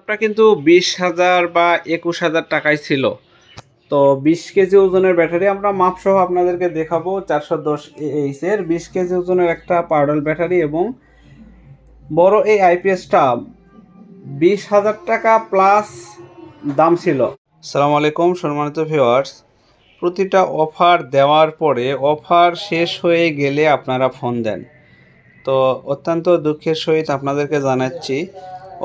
প্রোডাক্টটা কিন্তু 20,000 বা 21,000 টাকায় ছিল। তো 20 কেজি ওজনের ব্যাটারি আমরা মাপসহ আপনাদেরকে দেখাবো। 410 AH এর 20 কেজি ওজনের একটা পাউডার ব্যাটারি এবং বড় এই আইপিএসটা 20,000 টাকা প্লাস দাম ছিল। আসসালামু আলাইকুম সম্মানিত ভিউয়ার্স, প্রতিটা অফার দেওয়ার পরে অফার শেষ হয়ে গেলে আপনারা ফোন দেন। তো অত্যন্ত দুঃখের সহিত আপনাদেরকে জানাচ্ছি,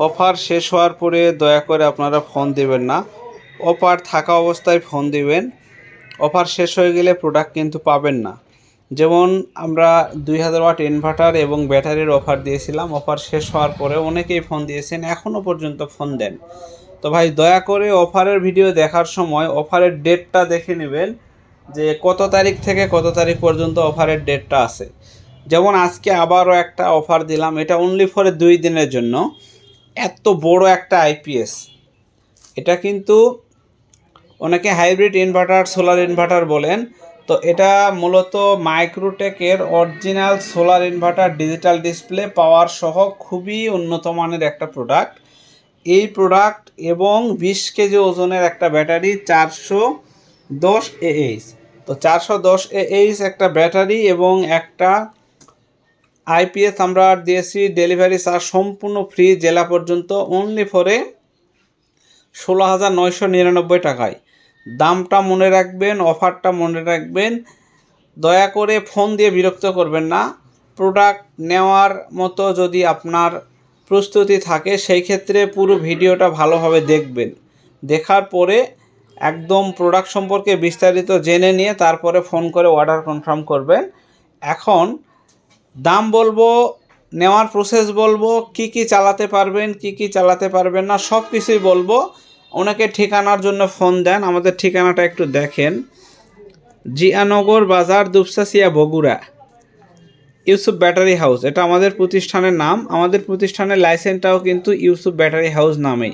অফার শেষ হওয়ার পরে দয়া করে আপনারা ফোন দিবেন না। অফার থাকা অবস্থায় ফোন দিবেন। অফার শেষ হয়ে গেলে প্রোডাক্ট কিন্তু পাবেন না। যেমন আমরা 2000 ওয়াট ইনভার্টার এবং ব্যাটারির অফার দিয়েছিলাম, অফার শেষ হওয়ার পরে অনেকেই ফোন দিয়েছেন, এখনও পর্যন্ত ফোন দেন। তো ভাই দয়া করে অফারের ভিডিও দেখার সময় অফারের ডেটটা দেখে নেবেন যে কত তারিখ থেকে কত তারিখ পর্যন্ত অফারের ডেটটা আছে। যেমন আজকে আবারও একটা অফার দিলাম, এটা অনলি ফর 2 দিনের জন্য। এত বড় একটা আইপিএস, এটা কিন্তু অনেকে হাইব্রিড ইনভার্টার, সোলার ইনভার্টার বলেন। তো এটা মূলত মাইক্রোটেকের original solar inverter, digital display power সহ খুবই উন্নত মানের একটা প্রোডাক্ট। এই প্রোডাক্ট এবং 20 কেজি ওজনের একটা ব্যাটারি 410 AH। তো 410 AH একটা ব্যাটারি এবং একটা আইপিএস আমরা দিয়েছি ডেলিভারি চার্জ সম্পূর্ণ ফ্রি, জেলা পর্যন্ত, অনলি ফরে 16,999 টাকায়। দামটা মনে রাখবেন, অফারটা মনে রাখবেন। দয়া করে ফোন দিয়ে বিরক্ত করবেন না। প্রোডাক্ট নেওয়ার মতো যদি আপনার প্রস্তুতি থাকে সেই ক্ষেত্রে পুরো ভিডিওটা ভালোভাবে দেখবেন। দেখার পরে একদম প্রোডাক্ট সম্পর্কে বিস্তারিত জেনে নিয়ে তারপরে ফোন করে অর্ডার কনফার্ম করবেন। এখন দাম বলবো, নেওয়ার প্রসেস বলবো, কি কি চালাতে পারবেন, কি কি চালাতে পারবেন না, সব কিছুই বলবো। অনেকে ঠিকানার জন্য ফোন দেন, আমাদের ঠিকানাটা একটু দেখেন। জিয়ানগর বাজার, দুপচাচিয়া, বগুড়া, ইউসুফ ব্যাটারি হাউস, এটা আমাদের প্রতিষ্ঠানের নাম। আমাদের প্রতিষ্ঠানের লাইসেন্সটাও কিন্তু ইউসুফ ব্যাটারি হাউস নামেই।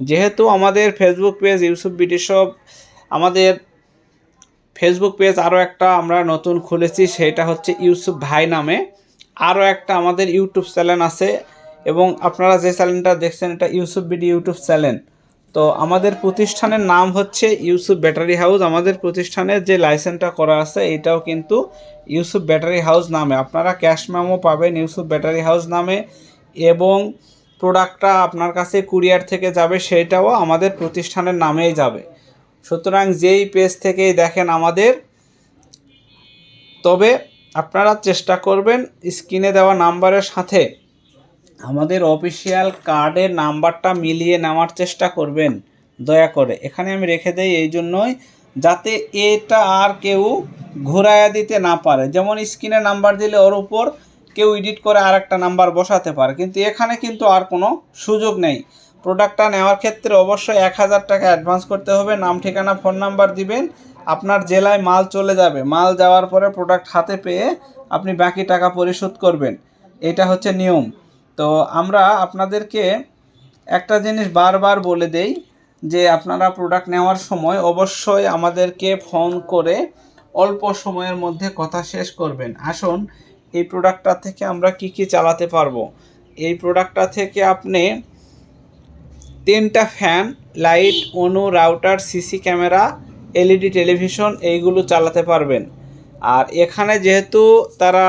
যেহেতু আমাদের Facebook page Yusuf BD shop, আমাদের ফেসবুক পেজ আরও একটা আমরা নতুন খুলেছি, সেটা হচ্ছে ইউসুফ ভাই নামে। আরও একটা আমাদের ইউটিউব চ্যানেল আছে, এবং আপনারা যে চ্যানেলটা দেখছেন এটা ইউসুফ বিডি ইউটিউব চ্যানেল। তো আমাদের প্রতিষ্ঠানের নাম হচ্ছে ইউসুফ ব্যাটারি হাউস। আমাদের প্রতিষ্ঠানের যে লাইসেন্সটা করা আছে এটাও কিন্তু ইউসুফ ব্যাটারি হাউস নামে। আপনারা ক্যাশ মেমো পাবেন ইউসুফ ব্যাটারি হাউস নামে, এবং প্রোডাক্টটা আপনার কাছে কুরিয়ার থেকে যাবে সেটাও আমাদের প্রতিষ্ঠানের নামেই যাবে। সুতরাং যেই পেজ থেকেই দেখেন আমাদের, তবে আপনারা চেষ্টা করবেন স্ক্রিনে দেওয়া নাম্বারের সাথে আমাদের অফিসিয়াল কার্ডের নাম্বারটা মিলিয়ে নেওয়ার চেষ্টা করবেন দয়া করে। এখানে আমি রেখে দেই এই জন্যই, যাতে এটা আর কেউ ঘোরায়া দিতে না পারে। যেমন স্ক্রিনে নাম্বার দিলে ওর উপর কেউ এডিট করে আর একটা নাম্বার বসাতে পারে, কিন্তু এখানে কিন্তু আর কোনো সুযোগ নেই। প্রোডাক্টটা নেওয়ার ক্ষেত্রে অবশ্যই 1,000 টাকা অ্যাডভান্স করতে হবে। নাম, ঠিকানা, ফোন নাম্বার দিবেন, আপনার জেলায় মাল চলে যাবে। মাল যাওয়ার পরে প্রোডাক্ট হাতে পেয়ে আপনি বাকি টাকা পরিশোধ করবেন। এটা হচ্ছে নিয়ম। তো আমরা আপনাদেরকে একটা জিনিস বারবার বলে দেই যে আপনারা প্রোডাক্ট নেওয়ার সময় অবশ্যই আমাদেরকে ফোন করে অল্প সময়ের মধ্যে কথা শেষ করবেন। আসুন, এই প্রোডাক্টটা থেকে আমরা কি কি চালাতে পারবো। এই প্রোডাক্টটা থেকে আপনি 3টা ফ্যান, লাইট, অনু, router, CC camera, LED television এইগুলো চালাতে পারবেন। আর এখানে যেহেতু তারা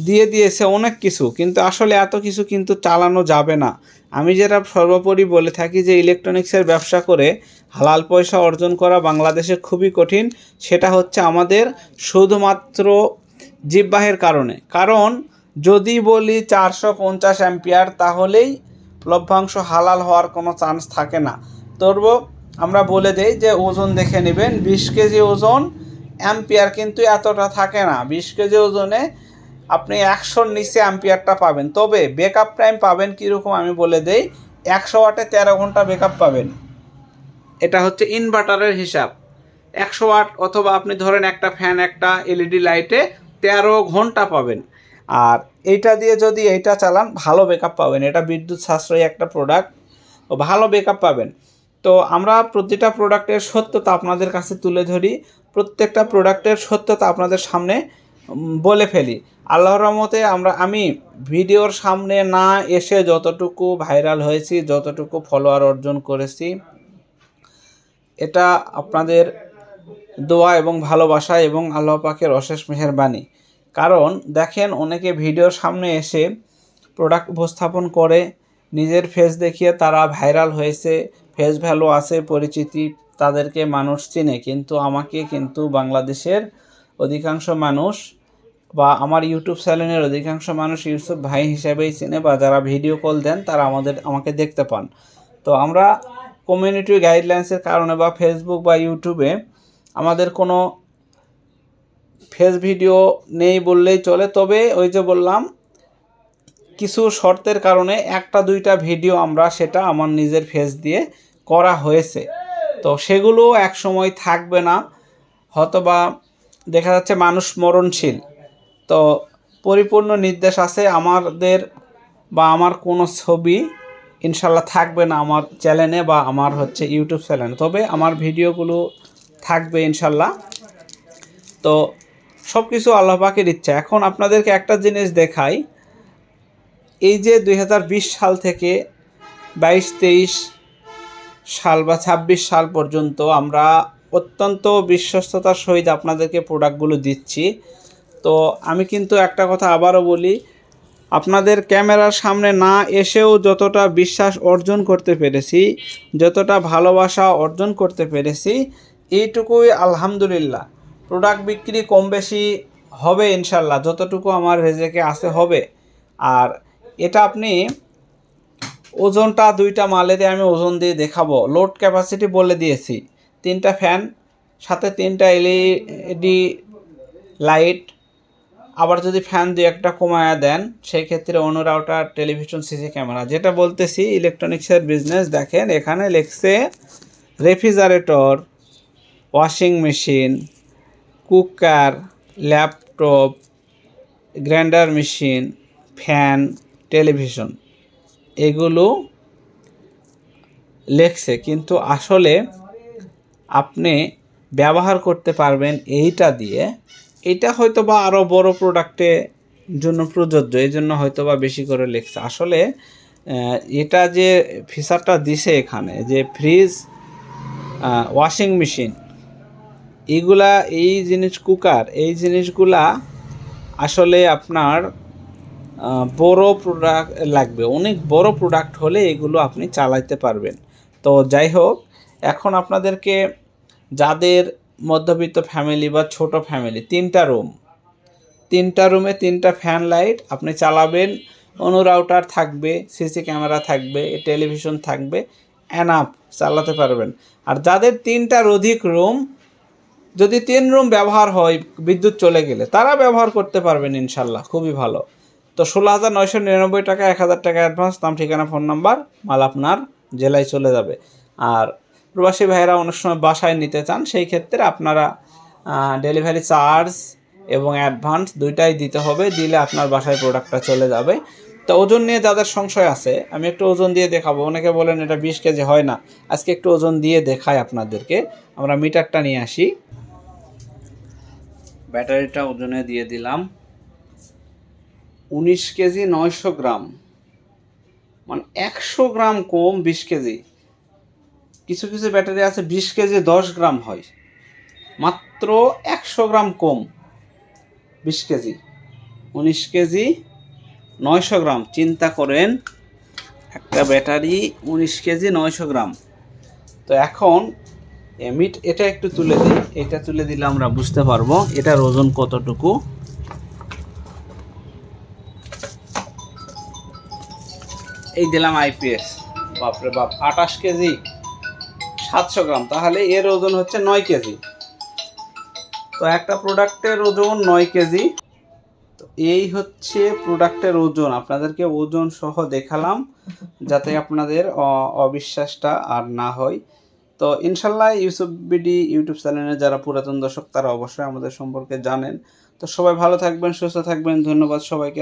দিয়ে দিয়েছে অনেক কিছু, কিন্তু আসলে এত কিছু কিন্তু চালানো যাবে না। আমি যেটা সর্বোপরি বলে থাকি যে ইলেকট্রনিক্সের ব্যবসা করে হালাল পয়সা অর্জন করা বাংলাদেশে খুবই কঠিন। সেটা হচ্ছে আমাদের শুধুমাত্র জিহ্বার কারণে। কারণ যদি বলি 450 অ্যাম্পিয়ার, তাহলেই লভ্যাংশ হালাল হওয়ার কোনো চান্স থাকে না। তবু আমরা বলে দেই যে ওজন দেখে নেবেন। 20 কেজি ওজন, অ্যাম্পিয়ার কিন্তু এতটা থাকে না। 20 কেজি ওজনে আপনি 100-র নিচে অ্যাম্পিয়ারটা পাবেন। তবে ব্যাকআপ টাইম পাবেন কীরকম আমি বলে দেই। 100 ওয়াটে 13 ঘন্টা ব্যাকআপ পাবেন। এটা হচ্ছে ইনভার্টারের হিসাব। 100 ওয়াট অথবা আপনি ধরেন একটা ফ্যান, একটা এলইডি লাইটে 13 ঘন্টা পাবেন। আর এইটা দিয়ে যদি এইটা চালান ভালো ব্যাকআপ পাবেন। এটা বিদ্যুৎ সাশ্রয়ী একটা প্রোডাক্ট, ও ভালো ব্যাকআপ পাবেন। তো আমরা প্রতিটা প্রোডাক্টের সত্যতা আপনাদের কাছে তুলে ধরি, প্রত্যেকটা প্রোডাক্টের সত্যতা আপনাদের সামনে বলে ফেলি। আল্লাহর রহমতে আমি ভিডিওর সামনে না এসে যতটুকু ভাইরাল হয়েছি, যতটুকু ফলোয়ার অর্জন করেছি, এটা আপনাদের দোয়া এবং ভালোবাসা এবং আল্লাহ পাকের অশেষ মেহেরবানি। কারণ দেখেন, অনেকে ভিডিওর সামনে এসে প্রোডাক্ট উপস্থাপন করে, নিজের ফেস দেখিয়ে তারা ভাইরাল হয়েছে, ফেস ভ্যালু আছে, পরিচিতি, তাদেরকে মানুষ চিনে। কিন্তু আমাকে কিন্তু বাংলাদেশের অধিকাংশ মানুষ বা আমার ইউটিউব চ্যানেলের অধিকাংশ মানুষ ইউসুফ ভাই হিসেবেই চিনে, বা যারা ভিডিও কল দেন তারা আমাকে দেখতে পান। তো আমরা কমিউনিটি গাইডলাইন্সের কারণে বা ফেসবুক বা ইউটিউবে আমাদের কোনো ফেস ভিডিও নেই বললেই চলে। তবে ওই যে বললাম, কিছু শর্তের কারণে একটা দুইটা ভিডিও সেটা আমার নিজের ফেস দিয়ে করা হয়েছে। তো সেগুলো এক সময় থাকবে না, হয়তোবা দেখা যাচ্ছে মানুষ মরণশীল। তো পরিপূর্ণ নির্দেশ আছে আমাদের, বা আমার কোনো ছবি ইনশাল্লাহ থাকবে না আমার চ্যানেলে বা আমার ইউটিউব চ্যানেলে। তবে আমার ভিডিওগুলো থাকবে ইনশাল্লাহ। তো সব কিছু আল্লাহ পাকের ইচ্ছা। এখন আপনাদেরকে একটা জিনিস দেখাই, এই যে 2020 সাল থেকে 22-23 সাল বা 26 সাল পর্যন্ত আমরা অত্যন্ত বিশ্বস্ততার সহিত আপনাদেরকে প্রোডাক্টগুলো দিচ্ছি। তো আমি কিন্তু একটা কথা আবারও বলি, আপনাদের ক্যামেরার সামনে না এসেও যতটা বিশ্বাস অর্জন করতে পেরেছি, যতটা ভালোবাসা অর্জন করতে পেরেছি, এইটুকুই আলহামদুলিল্লাহ। প্রোডাক্ট বিক্রি কম বেশি হবে ইনশাল্লাহ, যতটুকু আমার রেজেকে আসে হবে। আর এটা আপনি ওজনটা 2টা মালের আমি ওজন দিয়ে দেখাবো। লোড ক্যাপাসিটি বলে দিয়েছি, 3টা ফ্যান, সাথে 3টা এলইডি লাইট। আবার যদি ফ্যান 2-1টা কমায়া দেন, সেই ক্ষেত্রে অন্য রাউটার, টেলিভিশন, সিসি ক্যামেরা। যেটা বলতেছি ইলেকট্রনিক্সের বিজনেস। দেখেন এখানে লেখছে refrigerator, washing machine, cooker, laptop, grinder machine, fan, television, এগুলো লেখছে। কিন্তু আসলে আপনি ব্যবহার করতে পারবেন এইটা দিয়ে। এটা হয়তো বা আরও বড় প্রোডাক্টের জন্য প্রযোজ্য, এই জন্য হয়তো বা বেশি করে লেখছে। আসলে এটা যে ফিচারটা দিছে এখানে, যে ফ্রিজ, ওয়াশিং মেশিন, এইগুলা, এই জিনিস, কুকার, এই জিনিসগুলা আসলে আপনার বড় প্রোডাক্ট লাগবে, অনেক বড় প্রোডাক্ট হলে এগুলো আপনি চালাতে পারবেন। তো যাই হোক, এখন আপনাদেরকে, যাদের মধ্যবিত্ত ফ্যামিলি বা ছোট ফ্যামিলি, 3টা রুমে 3টা ফ্যান লাইট আপনি চালাবেন, অনু রাউটার থাকবে, সিসি ক্যামেরা থাকবে, টেলিভিশন থাকবে, এনাফ চালাতে পারবেন। আর যাদের 3টার অধিক রুম, যদি 3 রুম ব্যবহার হয় বিদ্যুৎ চলে গেলে, তারা ব্যবহার করতে পারবেন ইনশাল্লাহ, খুবই ভালো। তো 16,999 টাকা, 1,000 টাকা অ্যাডভান্স, নাম, ঠিকানা, ফোন নাম্বার, মাল আপনার জেলায় চলে যাবে। আর প্রবাসী ভাইয়েরা অনেক সময় বাসায় নিতে চান, সেই ক্ষেত্রে আপনারা ডেলিভারি চার্জ এবং অ্যাডভান্স 2টাই দিতে হবে, দিলে আপনার বাসায় প্রোডাক্টটা চলে যাবে। তো ওজন নিয়ে যাদের সংশয় আছে, আমি একটু ওজন দিয়ে দেখাবো। অনেকে বলেন এটা 20 কেজি হয় না, আজকে একটু ওজন দিয়ে দেখাই আপনাদেরকে। আমরা মিটারটা নিয়ে আসি, ব্যাটারিটা ওজনে দিয়ে দিলাম। 19 কেজি 900 গ্রাম, মানে 100 গ্রাম কম 20 কেজি। কিছু কিছু ব্যাটারি আছে 20 কেজি 10 গ্রাম হয়, মাত্র 100 গ্রাম কম 20 কেজি। 19 কেজি 900 গ্রাম, চিন্তা করেন একটা ব্যাটারি 19 কেজি 900 গ্রাম। তো এখন এটা একটু তুলে দিই, এটা তুলে দিলে আমরা বুঝতে পারবো এটার ওজন কতটুকু। এই দিলাম আইপিএস, বাপরে বাপ, 28 কেজি 700 গ্রাম, তাহলে এর ওজন হচ্ছে 9 কেজি। তো একটা প্রোডাক্টের ওজন 9 কেজি। তো এই হচ্ছে প্রোডাক্টের ওজন, আপনাদেরকে ওজন সহ দেখালাম যাতে আপনাদের অবিশ্বাসটা আর না হয়। তো ইনশাল্লাহ ইউসুফ বিডি ইউটিউব চ্যানেলে যারা পুরাতন দর্শক, তারা অবশ্যই আমাদের সম্পর্কে জানেন। তো সবাই ভালো থাকবেন, সুস্থ থাকবেন, ধন্যবাদ সবাইকে।